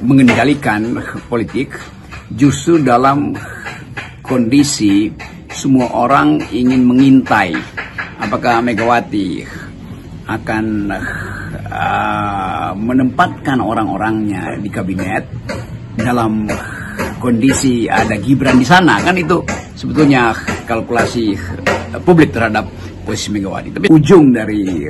mengendalikan politik justru dalam kondisi semua orang ingin mengintai apakah Megawati akan menempatkan orang-orangnya di kabinet dalam kondisi ada Gibran di sana. Kan itu sebetulnya kalkulasi publik terhadap posisi Megawati. Tapi ujung dari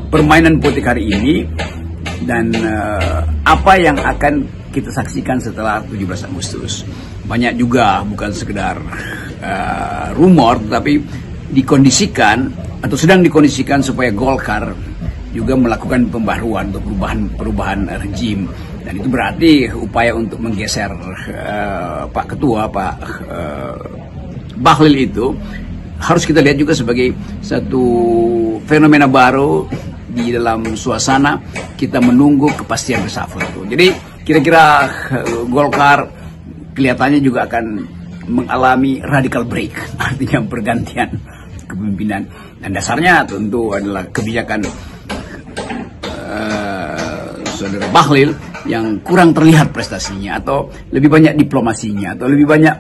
permainan politik hari ini dan apa yang akan kita saksikan setelah 17 Agustus. Banyak juga bukan sekedar rumor, tapi dikondisikan atau sedang dikondisikan supaya Golkar juga melakukan pembaruan untuk perubahan rejim. Dan itu berarti upaya untuk menggeser Pak Ketua, Pak Bahlil itu harus kita lihat juga sebagai satu fenomena baru di dalam suasana kita menunggu kepastian reshuffle itu. Jadi kira-kira Golkar kelihatannya juga akan mengalami radical break, artinya pergantian kepemimpinan. Dan dasarnya tentu adalah kebijakan Saudara Bahlil yang kurang terlihat prestasinya, atau lebih banyak diplomasinya, atau lebih banyak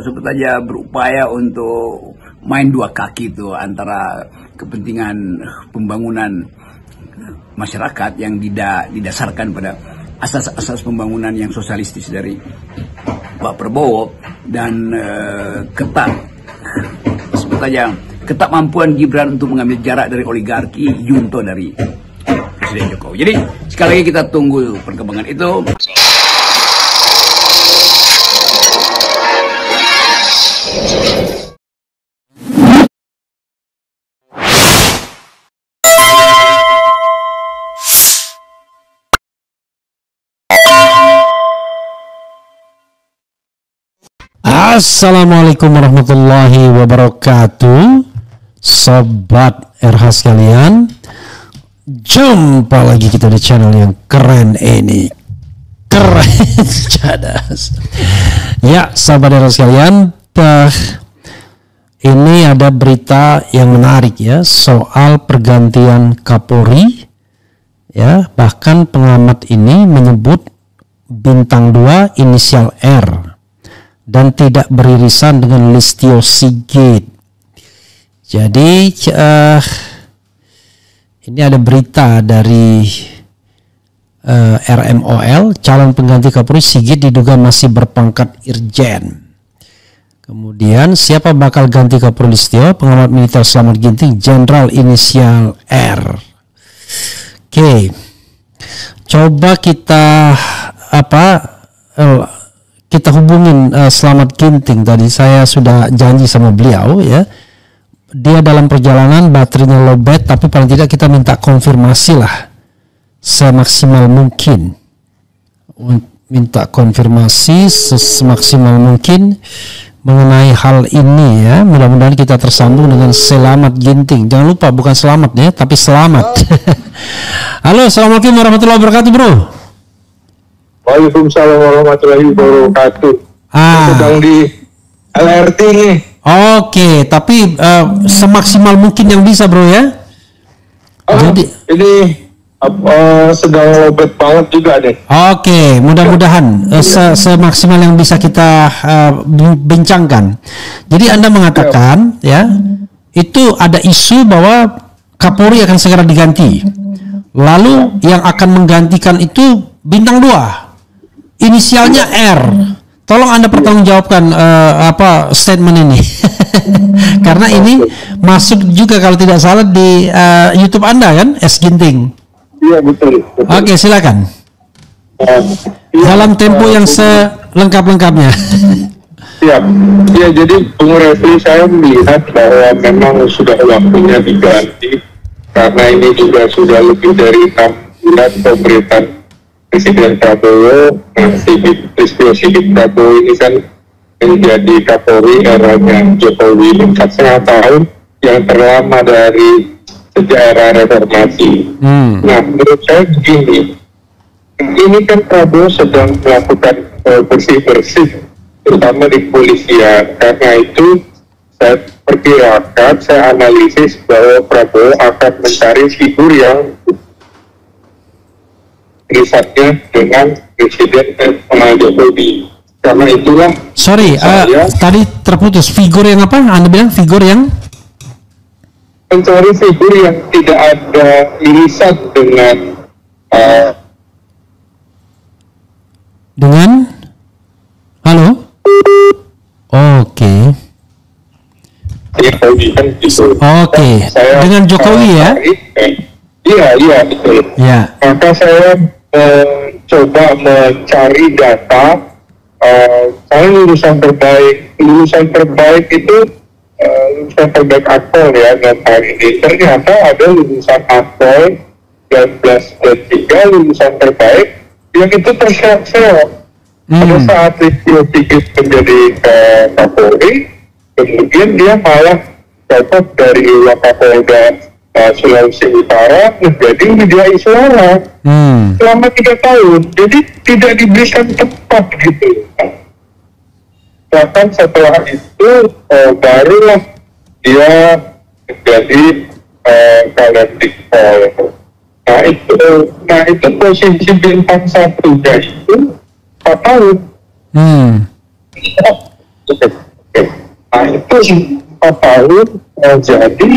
sebut aja berupaya untuk main dua kaki itu antara kepentingan pembangunan masyarakat yang didasarkan pada asas-asas pembangunan yang sosialistis dari Pak Prabowo dan sebut aja ketakmampuan Gibran untuk mengambil jarak dari oligarki junto dari Presiden Jokowi. Jadi sekali lagi kita tunggu perkembangan itu. Assalamualaikum warahmatullahi wabarakatuh, sobat RH sekalian. Jumpa lagi kita di channel yang keren ini, keren cadas. Ya, sahabat RH sekalian, ini ada berita yang menarik ya soal pergantian Kapolri. Ya, bahkan pengamat ini menyebut bintang 2 inisial R dan tidak beririsan dengan Listio Sigit. Jadi ini ada berita dari RMOL, calon pengganti Kapolri Sigit diduga masih berpangkat Irjen. Kemudian siapa bakal ganti Kapolri Listio? Pengamat militer Slamet Ginting, Jenderal inisial R. Oke, coba kita kita hubungin Slamet Ginting. Tadi saya sudah janji sama beliau ya. Dia dalam perjalanan, baterainya lowbat, tapi paling tidak kita minta konfirmasi lah semaksimal mungkin. Minta konfirmasi semaksimal mungkin mengenai hal ini ya. Mudah-mudahan kita tersambung dengan Slamet Ginting. Jangan lupa bukan selamat ya, tapi selamat. Halo, assalamualaikum warahmatullahi wabarakatuh, bro. Waalaikumsalam warahmatullahi wabarakatuh. Sedang di LRT nih. Oke, tapi semaksimal mungkin yang bisa, bro ya. Jadi ini sedang lobet banget juga deh. Oke, mudah-mudahan semaksimal yang bisa kita bincangkan. Jadi Anda mengatakan ya, itu ada isu bahwa Kapolri akan segera diganti. Lalu yang akan menggantikan itu bintang 2. Inisialnya R. Tolong Anda pertanggungjawabkan statement ini. Karena ini masuk juga kalau tidak salah di YouTube Anda kan, S Ginting. Iya, betul. Oke, silakan. Dalam tempo yang selengkap-lengkapnya. Siap. Ya, jadi Bung Refli, saya melihat bahwa memang sudah waktunya diganti karena ini juga sudah lebih dari 6 bulan pemerintahan Presiden Prabowo. Listio Sigit Prabowo ini kan menjadi Kapolri eranya Jokowi 4,5 tahun, yang terlama dari sejak era reformasi. Nah, menurut saya begini, ini kan Prabowo sedang melakukan bersih-bersih terutama di kepolisian. Karena itu saya perkirakan, saya analisis bahwa Prabowo akan mencari figur yang risetnya dengan Presiden Jokowi. Karena itulah. Sorry, tadi terputus. Figur yang apa? Anda bilang figur yang? Mencari figur yang tidak ada irisan dengan halo? Oke. Jokowi kan gitu. Oke. Dengan Jokowi ya? Iya betul. Ya. Maka saya coba mencari data. Saya lulusan terbaik itu lulusan terbaik Akpol ya, data ini ternyata ada lulusan Akpol 19 lulusan terbaik yang itu terseok-seok. Pada saat Listio Sigit menjadi Kapolri, kemudian dia malah dapat dari Wakapolda Sulawesi Utara menjadi media suara selama 3 tahun. Jadi tidak diberikan tepat gitu. Bahkan setelah itu barulah dia menjadi Kalendikpol. Nah itu posisi bintang satunya itu 4 tahun. Nah itu 4 tahun jadi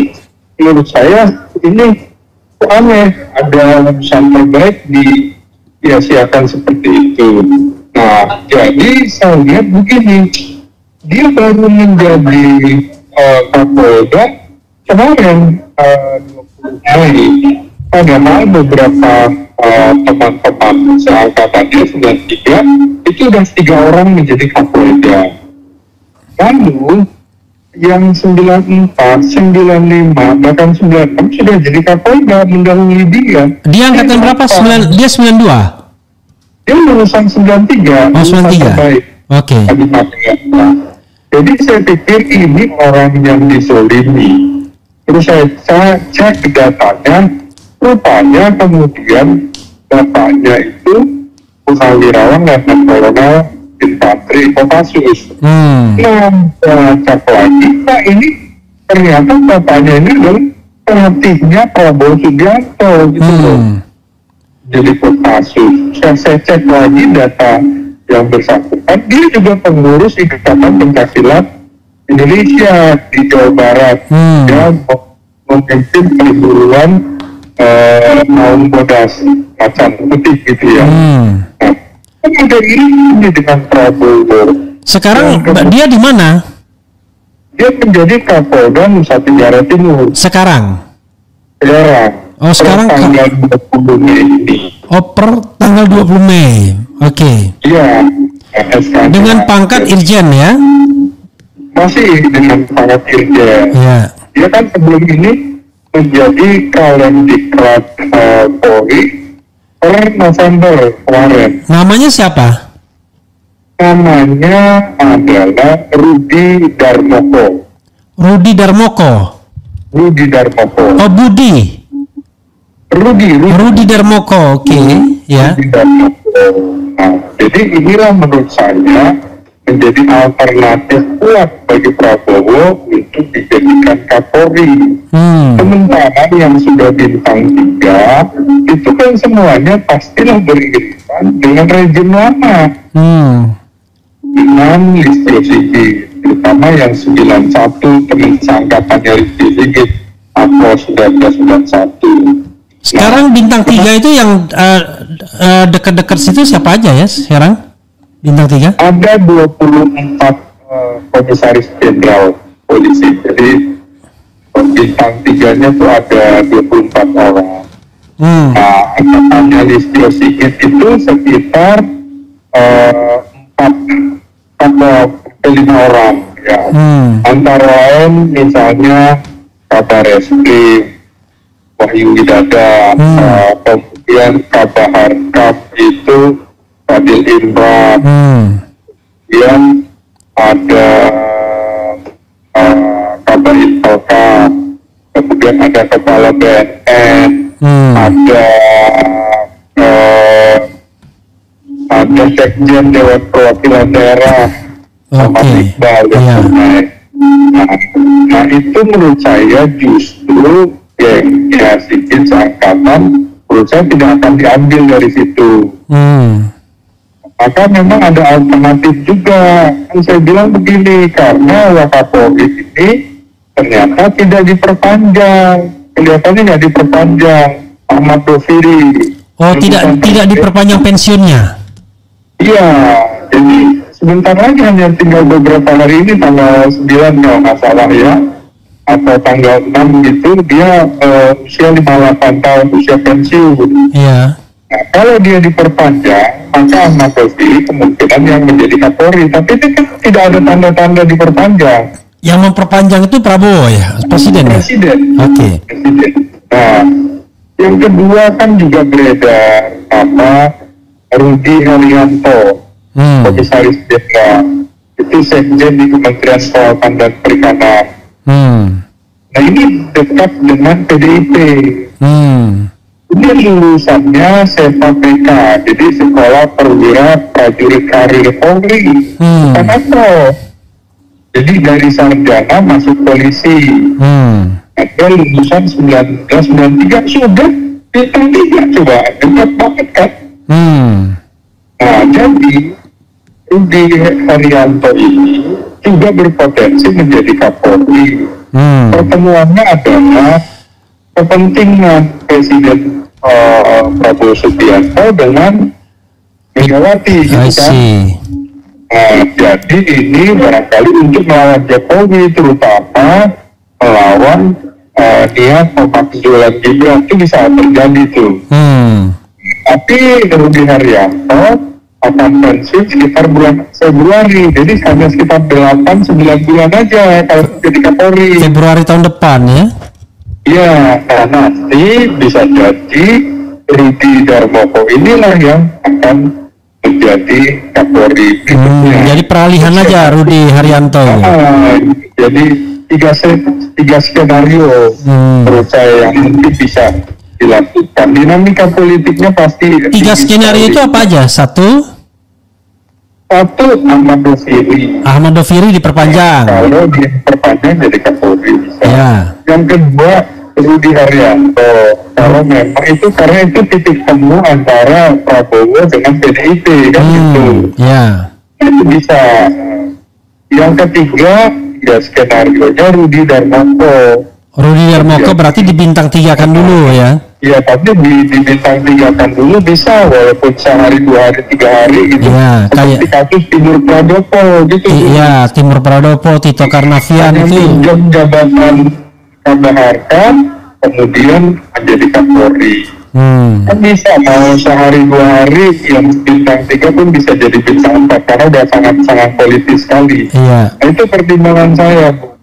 menurut saya ini aneh, ada lulusan terbaik disia-siakan seperti itu. Nah jadi saya lihat begini, dia baru menjadi Kapolda kemarin 20 Mei, padahal beberapa teman-teman seangkatannya 93 itu sudah 3 orang menjadi Kapolda. Lalu yang 94, 95, bahkan 96 sudah jadi Kapolda mendahului dia. Dia angkatan berapa? Dia 92? Dia lulusan 93. Oh, 93. Oke. Jadi saya pikir ini orang yang dizolimi. Terus saya cek datanya, rupanya kemudian bapaknya itu Purnawirawan Letnan Kolonel Infantri Kopassus. Nah, cek lagi, nah ini ternyata bapaknya ini adalah pelatihnya Prabowo Subianto gitu loh. Jadi Kopassus. Saya cek lagi data yang bersangkutan, dia juga pengurus Ikatan Pencaksilat Indonesia di Jawa Barat. Dia memimpin perguruan kaum bodas macan putih gitu ya. Nah, ada ini dengan Prabowo. Sekarang dia di mana? Dia menjadi Kapolda Nusa Tenggara Timur. Sekarang? Oh, sekarang tanggal 20 Mei ini. Oh, per tanggal 20 Mei. Oke. Iya. Dengan pangkat Irjen ya? Masih dengan pangkat Irjen. Iya. Dia kan sebelum ini menjadi Kalendiklat Polri per November kemarin. Namanya siapa? Namanya adalah Rudi Darmoko. Rudi Darmoko. Oh, Budi. Rudi Darmoko. Oke. Ya. Rudi Darmoko. Nah, jadi inilah menurut saya menjadi alternatif kuat bagi Prabowo untuk dijadikan Kapolri. Sementara yang sudah bintang 3 itu kan semuanya pastilah beririsan dengan rejim lama. Dengan Listio Sigit, terutama yang 91 teman seangkatannya Listio Sigit atau 1991. Sekarang bintang 3 itu yang dekat-dekat situ siapa aja ya sekarang? Bintang 3? Ada 24 komisaris jenderal polisi. Jadi bintang 3-nya tuh ada 24 orang. Nah, angkatannya Listio Sigit itu sekitar 4 atau 5 orang ya. Antara lain misalnya Kabar Eskrim Wahyu Widada, kemudian Kabahar Kap itu Fadil Imran, kemudian ada Kabar Intelka, kemudian ada Kepala BNN, ada Sekjen Dewan Perwakilan Daerah, sama Iqbal yang naik. Nah itu menurut saya justru gengnya Sigit seangkatan menurut saya tidak akan diambil dari situ. Maka memang ada alternatif juga. Kan saya bilang begini, karena Wakapolri ini ternyata tidak diperpanjang, kelihatannya nggak diperpanjang. Ahmad Doviri. Oh, tidak diperpanjang pensiunnya? Iya, jadi sebentar lagi, hanya tinggal beberapa hari ini, tanggal 9 kalau nggak salah ya, atau tanggal 6 gitu, dia usia 58 tahun, usia pensiun. Iya. Nah, kalau dia diperpanjang, maka Ahmad Doviri kemungkinan yang menjadi Kapolri. Tapi itu kan tidak ada tanda-tanda diperpanjang. Yang memperpanjang itu Prabowo ya, Presiden ya? Presiden. Oke. Presiden. Nah, yang kedua kan juga beredar nama Rudi Haryanto, Komisaris Jenderal, itu Sekjen di Kementerian Kelautan dan Perikanan. Nah, ini dekat dengan PDIP. Ini lulusannya SEPA-PK, jadi Sekolah Perwira Prajurit Karir Polri, bukan apa. Jadi dari sarjana masuk polisi. Ada lulusan 1993, sudah bintang 3, coba dekat banget kan. Nah, jadi Rudi Haryanto ini juga berpotensi menjadi Kapolri. Pertemuannya adalah kepentingan Presiden Prabowo Subianto dengan Megawati, gitu kan. Nah, jadi ini barangkali untuk melawan Jokowi, terutama melawan niat pemakzulan Gibran, itu bisa terjadi tuh. Tapi Rudi Haryanto akan pensiun sekitar bulan Februari, jadi hanya sekitar 8-9 bulan aja kalau jadi Kapolri. Februari tahun depan ya? Iya, nah nanti bisa jadi Rudi Darmoko inilah yang akan menjadi Kapolri berikutnya. Jadi peralihan aja Rudi Haryanto. Jadi tiga skenario menurut saya yang mungkin bisa dilakukan. Dinamika politiknya pasti. 3 skenario itu apa aja? Satu Ahmad Doviri. Ahmad Doviri diperpanjang. Kalau diperpanjang jadi Kapolri bisa. Ya. Yang kedua Rudi Haryanto. Kalau memang itu, karena itu titik temu antara Prabowo dengan PDIP kan gitu. Ya. Itu bisa. Yang ketiga ya skenario-nya Rudi Darmoko. Rudi Darmoko berarti dibintang 3-kan dulu ya? Iya, tapi dibintang 3-kan dulu bisa, walaupun sehari, 2 hari, 3 hari gitu. Ya, seperti kasus Timur Pradopo gitu. Iya, Timur Pradopo, Tito Karnavian itu. Jam jabatan Harta, kemudian menjadi Kapolri. Kan bisa, mau sehari 2 hari yang bintang 3 pun bisa jadi bintang 4 karena udah sangat-sangat politis sekali. Iya. Nah, itu pertimbangan saya, Bu.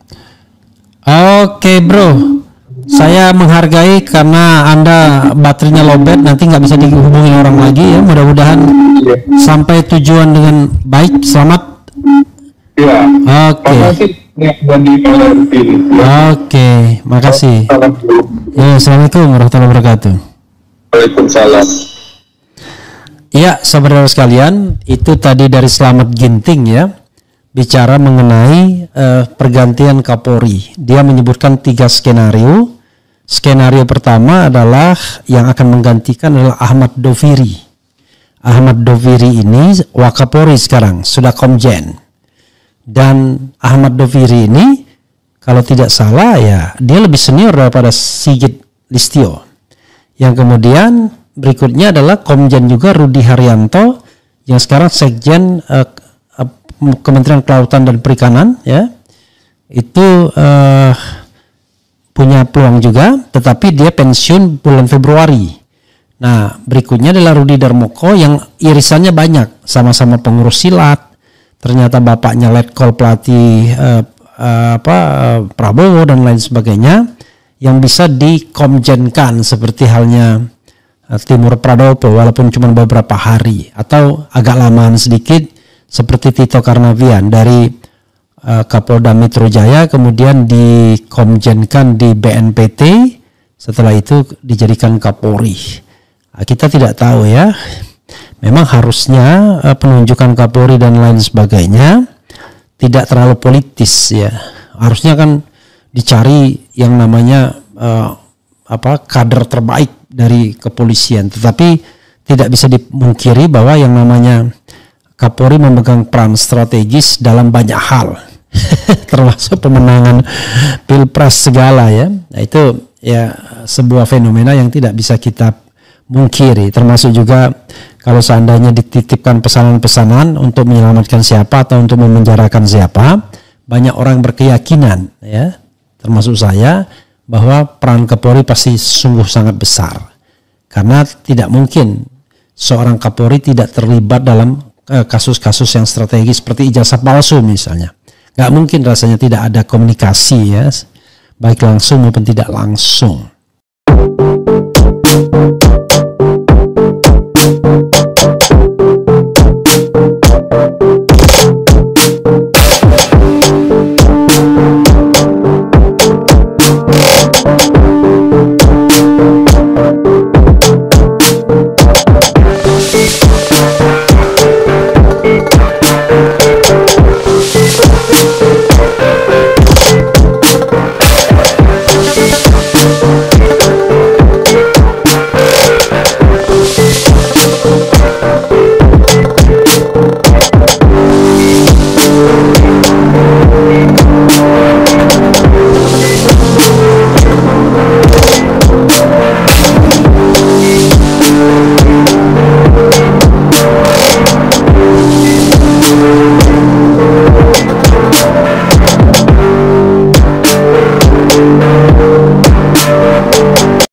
Oke bro, saya menghargai karena Anda baterainya lowbat, nanti nggak bisa dihubungi orang lagi ya. Mudah-mudahan sampai tujuan dengan baik, selamat. Ya. Oke. Oke, makasih. Ya, assalamualaikum warahmatullahi wabarakatuh. Waalaikumsalam. Ya, saudara sekalian, itu tadi dari Slamet Ginting ya, bicara mengenai pergantian Kapolri. Dia menyebutkan 3 skenario. Skenario pertama adalah yang akan menggantikan adalah Ahmad Doviri. Ahmad Doviri ini Wakapolri sekarang, sudah Komjen. Dan Ahmad Doviri ini kalau tidak salah ya, dia lebih senior daripada Sigit Listio. Yang kemudian berikutnya adalah Komjen juga Rudi Haryanto yang sekarang Sekjen Kementerian Kelautan dan Perikanan ya. Itu punya peluang juga, tetapi dia pensiun bulan Februari. Nah, berikutnya adalah Rudi Darmoko yang irisannya banyak, sama-sama pengurus silat. Ternyata bapaknya letkol pelatih Prabowo dan lain sebagainya, yang bisa dikomjenkan seperti halnya Timur Pradopo walaupun cuma beberapa hari atau agak lamaan sedikit seperti Tito Karnavian dari Kapolda Metro Jaya kemudian dikomjenkan di BNPT, setelah itu dijadikan Kapolri. Kita tidak tahu ya. Memang harusnya penunjukan Kapolri dan lain sebagainya tidak terlalu politis ya. Harusnya kan dicari yang namanya kader terbaik dari kepolisian. Tetapi tidak bisa dimungkiri bahwa yang namanya Kapolri memegang peran strategis dalam banyak hal, termasuk pemenangan Pilpres segala ya. Nah, itu ya sebuah fenomena yang tidak bisa kita mungkiri, termasuk juga kalau seandainya dititipkan pesanan-pesanan untuk menyelamatkan siapa atau untuk memenjarakan siapa, banyak orang berkeyakinan ya, termasuk saya, bahwa peran Kapolri pasti sungguh sangat besar. Karena tidak mungkin seorang Kapolri tidak terlibat dalam kasus-kasus yang strategis seperti ijazah palsu misalnya. Nggak mungkin rasanya tidak ada komunikasi ya, baik langsung maupun tidak langsung.